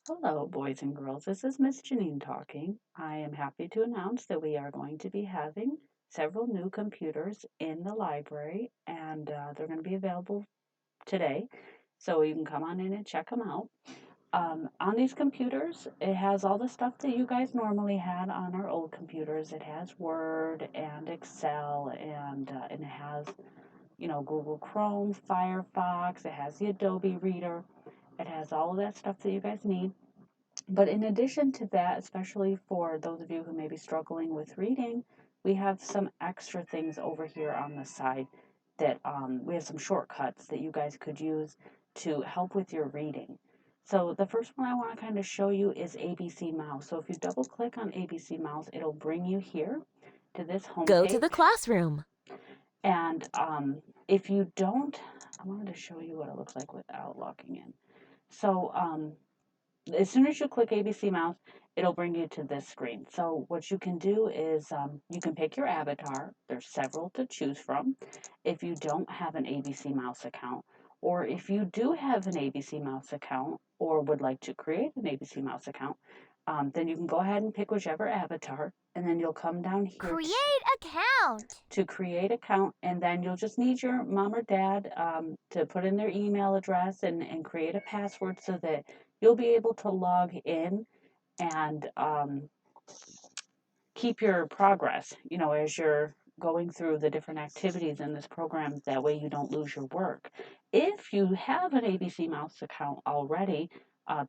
Hello, boys and girls. This is Miss Janine talking. I am happy to announce that we are going to be having several new computers in the library, and they're going to be available today. So you can come on in and check them out. On these computers, it has all the stuff that you guys normally had on our old computers. It has Word and Excel, and it has, Google Chrome, Firefox. It has the Adobe Reader. It has all of that stuff that you guys need. But in addition to that, especially for those of you who may be struggling with reading, we have some extra things over here on the side that we have some shortcuts that you guys could use to help with your reading. So the first one I want to kind of show you is ABC Mouse. So if you double click on ABC Mouse, it'll bring you here to this Go to homepage. the classroom. And if you don't, I wanted to show you what it looks like without logging in. So as soon as you click ABC Mouse, it'll bring you to this screen. So what you can do is you can pick your avatar. There's several to choose from if you don't have an ABC Mouse account. Or if you do have an ABC Mouse account or would like to create an ABC Mouse account, then you can go ahead and pick whichever avatar, and then you'll come down here Create account. to create account, and then you'll just need your mom or dad to put in their email address and create a password so that you'll be able to log in and keep your progress, as you're going through the different activities in this program. That way you don't lose your work. If you have an ABC Mouse account already,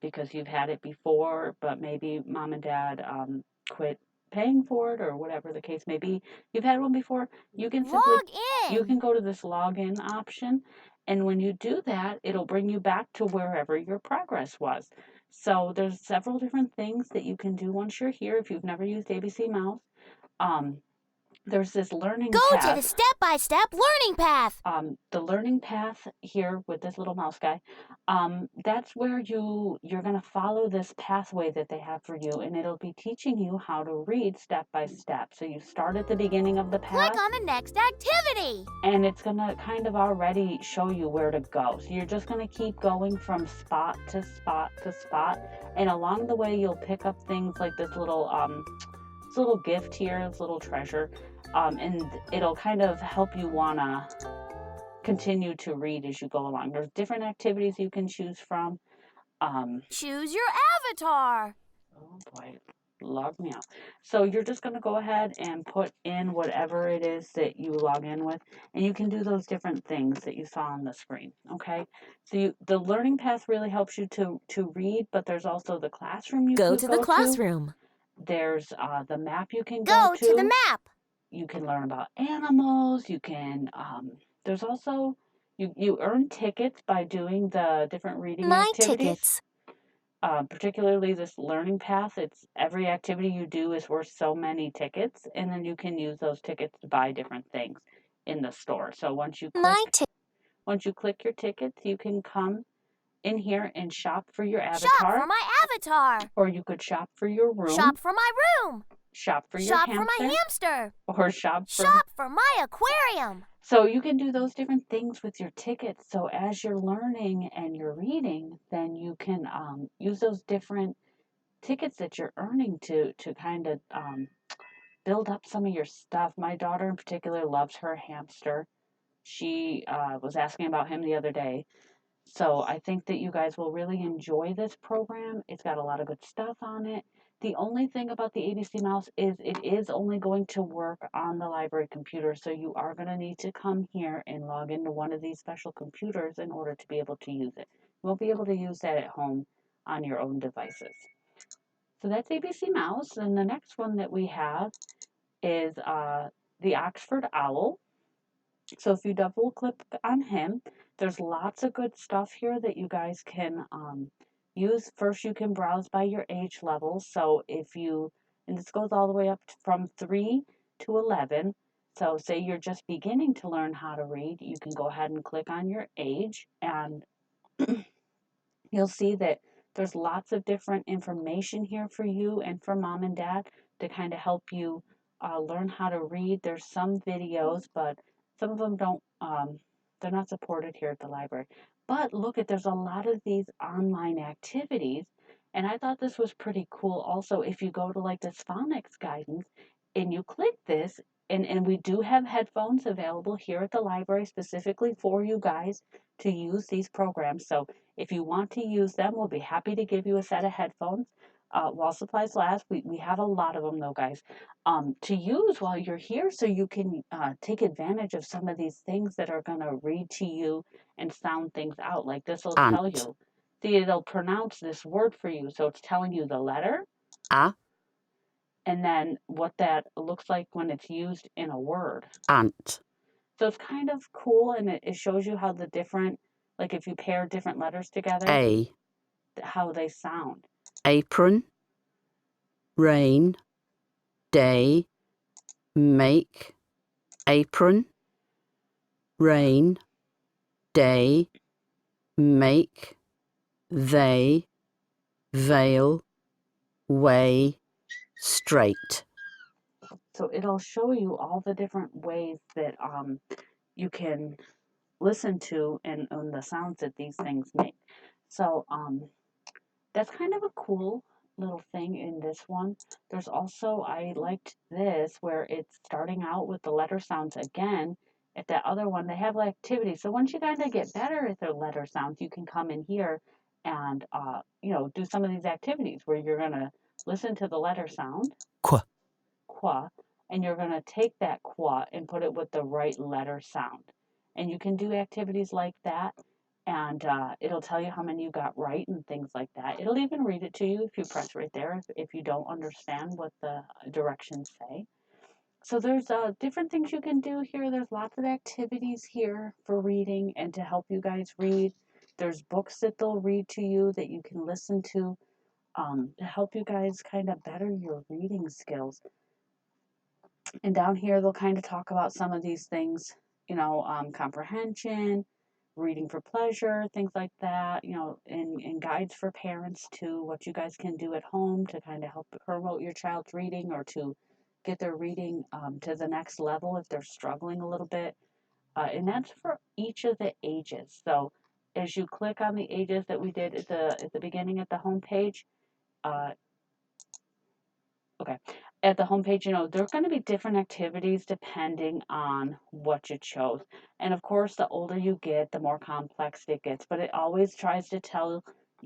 because you've had it before, but maybe mom and dad quit paying for it or whatever the case may be, you've had one before, Log you in. can go to this login option, and when you do that, it'll bring you back to wherever your progress was. So there's several different things that you can do once you're here if you've never used ABC Mouse. Um, there's this learning Go to the path. step-by-step learning path. The learning path here with this little mouse guy, that's where you're going to follow this pathway that they have for you, and it'll be teaching you how to read step by step. So you start at the beginning of the Click path, on the next activity. and it's going to kind of already show you where to go. So you're just going to keep going from spot to spot to spot, and along the way you'll pick up things like this little gift here, this little treasure, and it'll kind of help you want to continue to read as you go along. There's different activities you can choose from. Choose your avatar. Oh boy, log me out. So you're just going to go ahead and put in whatever it is that you log in with, and you can do those different things that you saw on the screen. Okay, so the learning path really helps you to read, but there's also the classroom you Go could to the go to. classroom. There's the map you can go Go to the to. map. You can learn about animals. You can there's also you earn tickets by doing the different reading My activities. tickets. Particularly this learning path, it's every activity you do is worth so many tickets, and then you can use those tickets to buy different things in the store. So My ticket. once you click your tickets, you can come in here and shop for your Shop for avatar, my avatar. or you could shop for your room, Shop for my room. shop for your Shop for my hamster, hamster. or shop for. Shop for my aquarium. So you can do those different things with your tickets. So as you're learning and you're reading, then you can use those different tickets that you're earning to kind of build up some of your stuff. My daughter in particular loves her hamster. She was asking about him the other day. So I think that you guys will really enjoy this program. It's got a lot of good stuff on it. The only thing about the ABC Mouse is it is only going to work on the library computer. So you are going to need to come here and log into one of these special computers in order to be able to use it. You won't be able to use that at home on your own devices. So that's ABC Mouse. And the next one that we have is the Oxford Owl. So if you double click on him, there's lots of good stuff here that you guys can use. First, you can browse by your age level. So and this goes all the way up from 3 to 11. So say you're just beginning to learn how to read, you can go ahead and click on your age, and you'll see that there's lots of different information here for you and for mom and dad to kind of help you learn how to read. There's some videos, but some of them don't, they're not supported here at the library. But look there's a lot of these online activities, And I thought this was pretty cool. Also, if you go to like this phonics guidance and you click this, and we do have headphones available here at the library specifically for you guys to use these programs. So if you want to use them, we'll be happy to give you a set of headphones while supplies last. We have a lot of them though, guys, to use while you're here so you can take advantage of some of these things that are going to read to you and sound things out. Like this will tell ant, you. See, it'll pronounce this word for you. So it's telling you the letter a, and then what that looks like when it's used in a word. ant, So it's kind of cool, and it shows you how the different, like if you pair different letters together, a, how they sound. apron, rain, day, make, apron, rain, day, make, they, veil, way, straight. So it'll show you all the different ways that you can listen to and the sounds that these things make. So that's kind of a cool little thing in this one. There's also, I liked this where it's starting out with the letter sounds again. At that other one, they have activities. So once you kind of get better at the letter sounds, you can come in here and, do some of these activities where you're going to listen to the letter sound, Qu, qua, and you're going to take that qua and put it with the right letter sound. And you can do activities like that, and it'll tell you how many you got right and things like that. It'll even read it to you if you press right there if you don't understand what the directions say. So there's different things you can do here. There's lots of activities here for reading and to help you guys read. There's books that they'll read to you that you can listen to help you guys kind of better your reading skills. And down here, they'll kind of talk about some of these things, comprehension, reading for pleasure, things like that, and guides for parents to what you guys can do at home to kind of help promote your child's reading or to get their reading to the next level if they're struggling a little bit. And that's for each of the ages. So as you click on the ages that we did at the beginning at the home page, uh, okay. At the homepage, there are going to be different activities depending on what you chose. And of course, the older you get, the more complex it gets. But it always tries to tell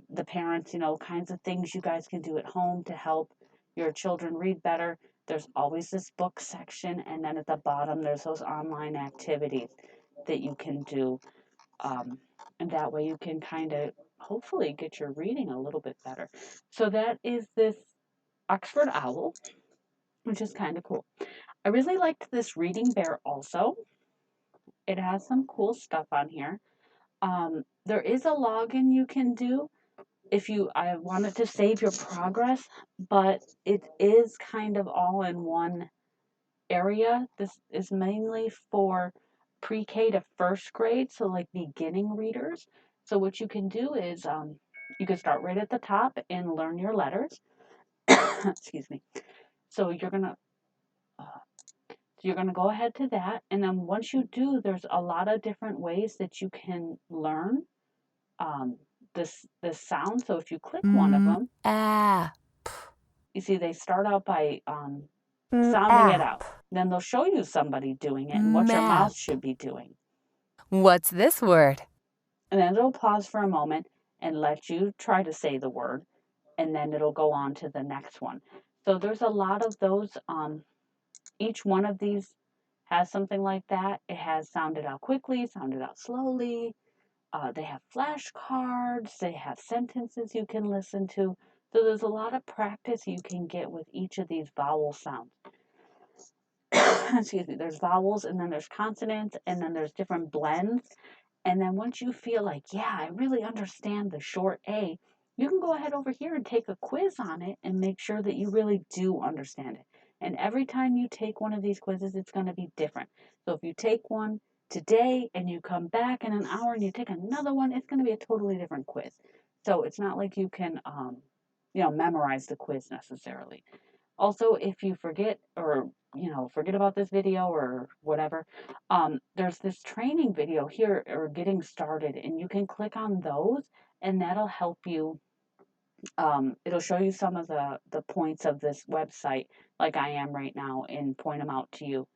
the parents, kinds of things you guys can do at home to help your children read better. There's always this book section. And then at the bottom, there's those online activities that you can do. And that way you can kind of hopefully get your reading a little bit better. So that is this Oxford Owl, which is kind of cool. I really liked this Reading Bear also. It has some cool stuff on here. There is a login you can do if I wanted to save your progress, but it is kind of all in one area. This is mainly for pre-K to first grade, so like beginning readers. So what you can do is you can start right at the top and learn your letters. Excuse me. So you're going to go ahead to that. And then once you do, there's a lot of different ways that you can learn um, this sound. So if you click one of them, App. you see they start out by sounding it App. out. Then they'll show you somebody doing it and what your Map. mouth should be doing. What's this word? And then it'll pause for a moment and let you try to say the word. And then it'll go on to the next one. So there's a lot of those. Each one of these has something like that. It has sounded out quickly, sounded out slowly. They have flashcards. They have sentences you can listen to. So there's a lot of practice you can get with each of these vowel sounds. Excuse me. There's vowels, and then there's consonants, and then there's different blends. And then once you feel like, yeah, I really understand the short A, you can go ahead over here and take a quiz on it and make sure that you really do understand it. And every time you take one of these quizzes, it's going to be different. So if you take one today and you come back in an hour and you take another one, it's going to be a totally different quiz. So it's not like you can, memorize the quiz necessarily. Also, if you forget or forget about this video or whatever, there's this training video here or getting started, and you can click on those, and that'll help you It'll show you some of the points of this website, like I am right now, and point them out to you.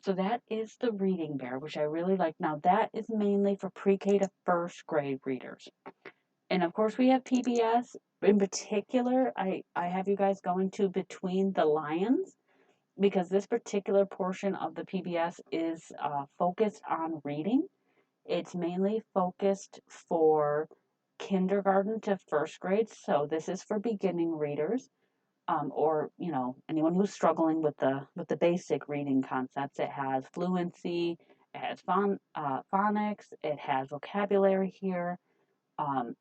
So that is the Reading Bear, which I really like. Now that is mainly for pre-K to first grade readers. And of course we have PBS. In particular, I have you guys going to Between the Lions, because this particular portion of the PBS is focused on reading. It's mainly focused for kindergarten to first grade. So this is for beginning readers, or anyone who's struggling with the basic reading concepts. It has fluency, it has phonics, it has vocabulary here, um,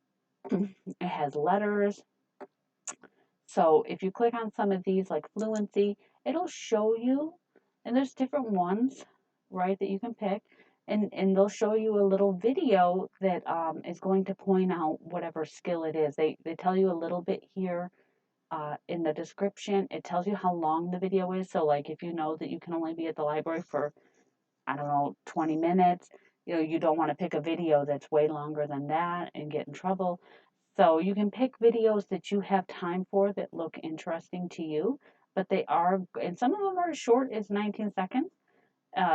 it has letters. So if you click on some of these, like fluency, it'll show you, and there's different ones, right, that you can pick, and they'll show you a little video that is going to point out whatever skill it is. They tell you a little bit here in the description. It tells you how long the video is. So like if you know that you can only be at the library for, I don't know, 20 minutes, you don't want to pick a video that's way longer than that and get in trouble. So you can pick videos that you have time for that look interesting to you, but they are, and some of them are as short as 19 seconds.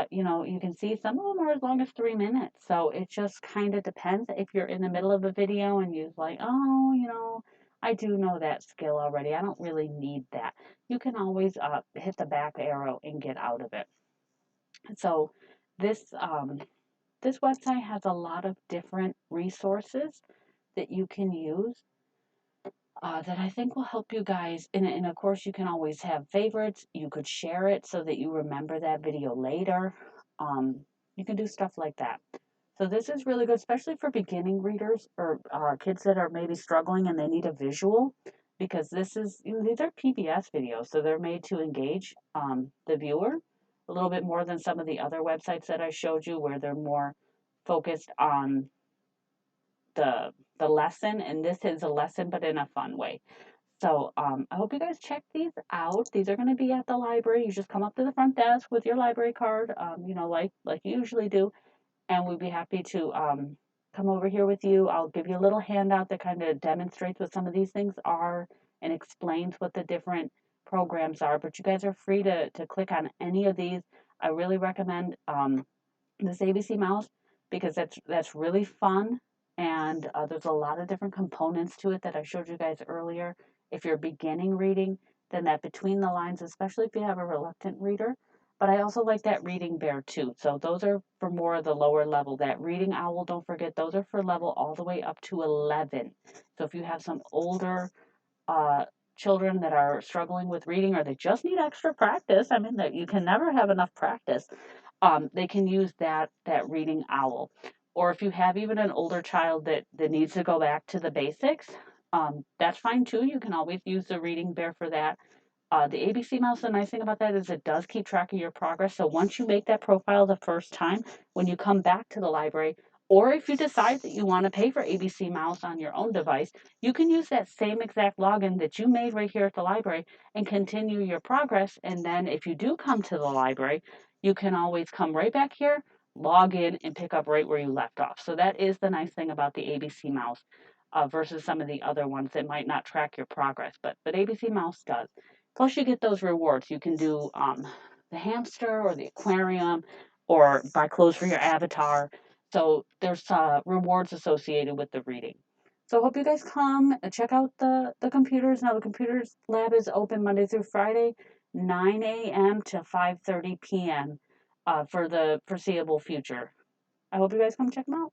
You can see some of them are as long as 3 minutes. So it just kind of depends. If you're in the middle of a video and you're like, oh, I do know that skill already, I don't really need that, you can always hit the back arrow and get out of it. So this website has a lot of different resources that you can use, that I think will help you guys. And of course, you can always have favorites. You could share it so that you remember that video later. You can do stuff like that. So this is really good, especially for beginning readers, or kids that are maybe struggling and they need a visual, because these are PBS videos, so they're made to engage the viewer a little bit more than some of the other websites that I showed you, where they're more focused on the the lesson, and this is a lesson but in a fun way. So I hope you guys check these out. These are going to be at the library. You just come up to the front desk with your library card, like you usually do, and we'd be happy to come over here with you. I'll give you a little handout that kind of demonstrates what some of these things are and explains what the different programs are. But you guys are free to click on any of these. I really recommend this ABC Mouse, because that's really fun, and there's a lot of different components to it that I showed you guys earlier. If you're beginning reading, then that Between the Lines, especially if you have a reluctant reader. But I also like that Reading Bear too. So those are for more of the lower level. That Reading Owl, don't forget, those are for level all the way up to 11. So if you have some older uh, children that are struggling with reading, or they just need extra practice, I mean, that you can never have enough practice, they can use that Reading Owl. Or if you have even an older child that needs to go back to the basics, that's fine too. You can always use the Reading Bear for that. The ABC Mouse, the nice thing about that is it does keep track of your progress. So once you make that profile the first time, when you come back to the library, or if you decide that you want to pay for ABC Mouse on your own device, you can use that same exact login that you made right here at the library and continue your progress. And then if you do come to the library, you can always come right back here, log in, and pick up right where you left off. So that is the nice thing about the ABC Mouse, versus some of the other ones that might not track your progress. But ABC Mouse does. Plus, you get those rewards. You can do the hamster or the aquarium, or buy clothes for your avatar. So there's rewards associated with the reading. So I hope you guys come and check out the computers. Now the computers lab is open Monday through Friday, 9 a.m. to 5:30 p.m. For the foreseeable future. I hope you guys come check them out.